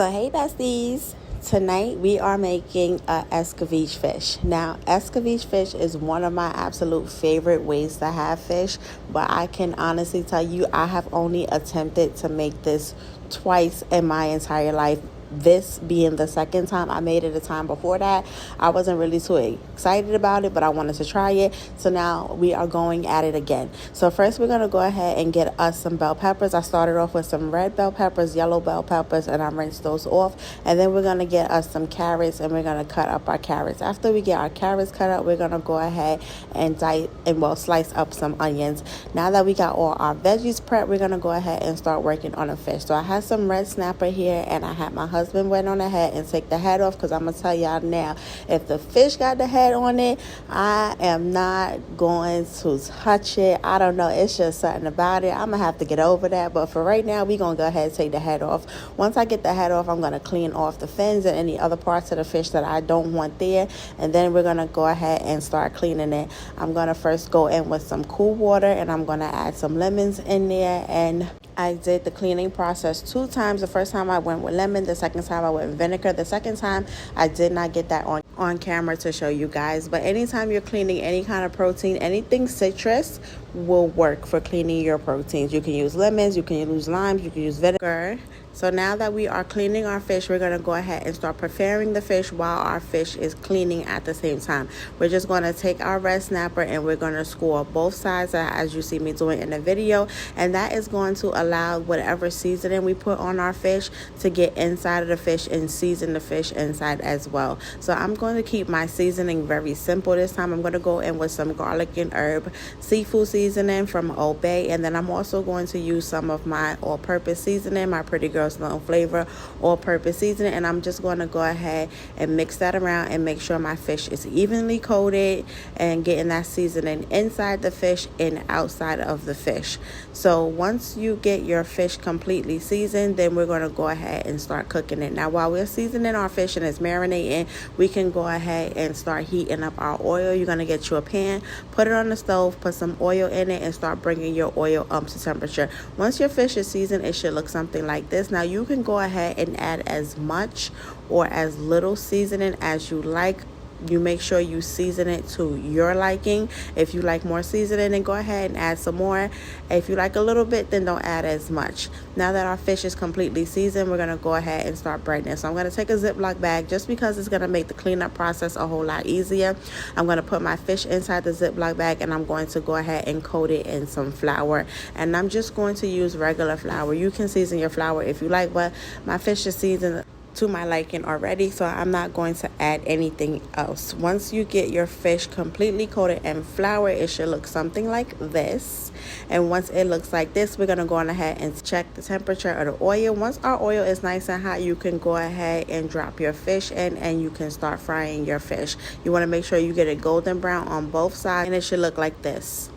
So hey besties, tonight we are making a Escovitch fish. Now Escovitch fish is one of my absolute favorite ways to have fish, but I can honestly tell you I have only attempted to make this twice in my entire life. This being the second time. I made it a time before that. I wasn't really too excited about it, but I wanted to try it. So now we are going at it again. So first we're going to go ahead and get us some bell peppers. I started off with some red bell peppers, yellow bell peppers, and I rinsed those off. And then we're going to get us some carrots, and we're going to cut up our carrots. After we get our carrots cut up, we're going to go ahead and slice up some onions. Now that we got all our veggies prepped, we're going to go ahead and start working on a fish. So I have some red snapper here, and I had my husband went on ahead and take the head off, because I'm gonna tell y'all now, if the fish got the head on it, I am not going to touch it. I don't know, it's just something about it. I'm gonna have to get over that, but for right now we're gonna go ahead and take the head off. Once I get the head off, I'm gonna clean off the fins and any other parts of the fish that I don't want there, and then we're gonna go ahead and start cleaning it. I'm gonna first go in with some cool water, and I'm gonna add some lemons in there, and I did the cleaning process 2 times. The first time I went with lemon, the second time I went with vinegar. The second time I did not get that on camera to show you guys, but anytime you're cleaning any kind of protein, anything citrus will work for cleaning your proteins. You can use lemons, you can use limes, you can use vinegar. So now that we are cleaning our fish, we're going to go ahead and start preparing the fish while our fish is cleaning at the same time. We're just going to take our red snapper and we're going to score both sides as you see me doing in the video. And that is going to allow whatever seasoning we put on our fish to get inside of the fish and season the fish inside as well. So I'm going to keep my seasoning very simple this time. I'm going to go in with some garlic and herb seafood seasoning from Old Bay. And then I'm also going to use some of my all-purpose seasoning, my Pretty Girl Sloan Flavor all-purpose seasoning, and I'm just going to go ahead and mix that around and make sure my fish is evenly coated and getting that seasoning inside the fish and outside of the fish. So once you get your fish completely seasoned, then we're going to go ahead and start cooking it. Now while we're seasoning our fish and it's marinating, we can go ahead and start heating up our oil. You're going to get you a pan, put it on the stove, put some oil in it, and start bringing your oil up to temperature. Once your fish is seasoned, it should look something like this. Now you can go ahead and add as much or as little seasoning as you like. You make sure you season it to your liking. If you like more seasoning, then go ahead and add some more. If you like a little bit, then don't add as much. Now that our fish is completely seasoned, we're going to go ahead and start breading it. So I'm going to take a Ziploc bag just because it's going to make the cleanup process a whole lot easier. I'm going to put my fish inside the Ziploc bag, and I'm going to go ahead and coat it in some flour. And I'm just going to use regular flour. You can season your flour if you like, but my fish is seasoned to my liking already, so I'm not going to add anything else. Once you get your fish completely coated in flour, it should look something like this. And once it looks like this, we're going to go on ahead and check the temperature of the oil. Once our oil is nice and hot, you can go ahead and drop your fish in, and you can start frying your fish. You want to make sure you get it golden brown on both sides, and it should look like this.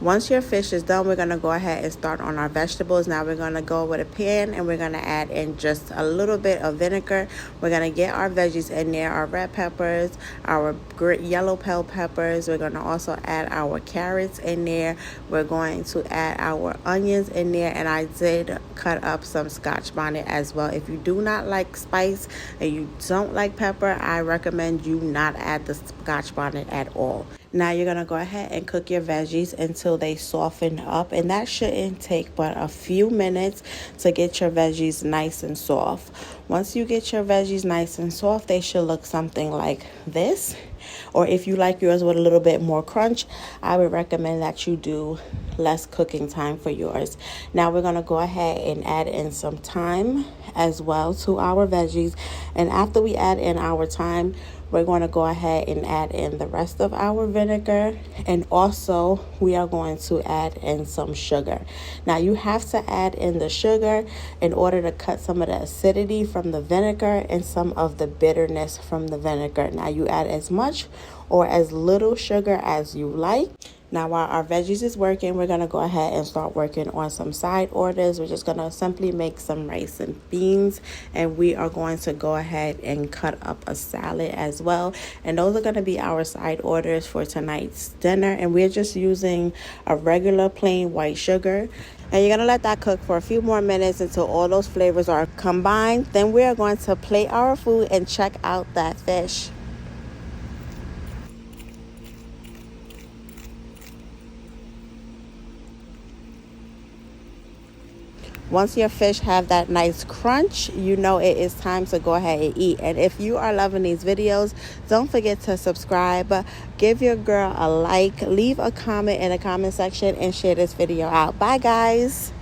Once your fish is done, we're going to go ahead and start on our vegetables. Now we're going to go with a pan, and we're going to add in just a little bit of vinegar. We're going to get our veggies in there, our red peppers, our yellow bell peppers. We're going to also add our carrots in there. We're going to add our onions in there, and I did cut up some Scotch bonnet as well. If you do not like spice and you don't like pepper, I recommend you not add the Scotch bonnet at all. Now you're going to go ahead and cook your veggies until they soften up, and that shouldn't take but a few minutes to get your veggies nice and soft. Once you get your veggies nice and soft, they should look something like this. Or if you like yours with a little bit more crunch, I would recommend that you do less cooking time for yours. Now we're going to go ahead and add in some thyme as well to our veggies, and after we add in our thyme, we're going to go ahead and add in the rest of our vinegar, and also we are going to add in some sugar. Now you have to add in the sugar in order to cut some of the acidity from the vinegar and some of the bitterness from the vinegar. Now you add as much or as little sugar as you like. Now, while our veggies is working, we're going to go ahead and start working on some side orders. We're just going to simply make some rice and beans, and we are going to go ahead and cut up a salad as well. And those are going to be our side orders for tonight's dinner. And we're just using a regular plain white sugar. And you're going to let that cook for a few more minutes until all those flavors are combined. Then we are going to plate our food and check out that fish. Once your fish have that nice crunch, you know it is time to go ahead and eat. And if you are loving these videos, don't forget to subscribe, give your girl a like, leave a comment in the comment section, and share this video out. Bye, guys.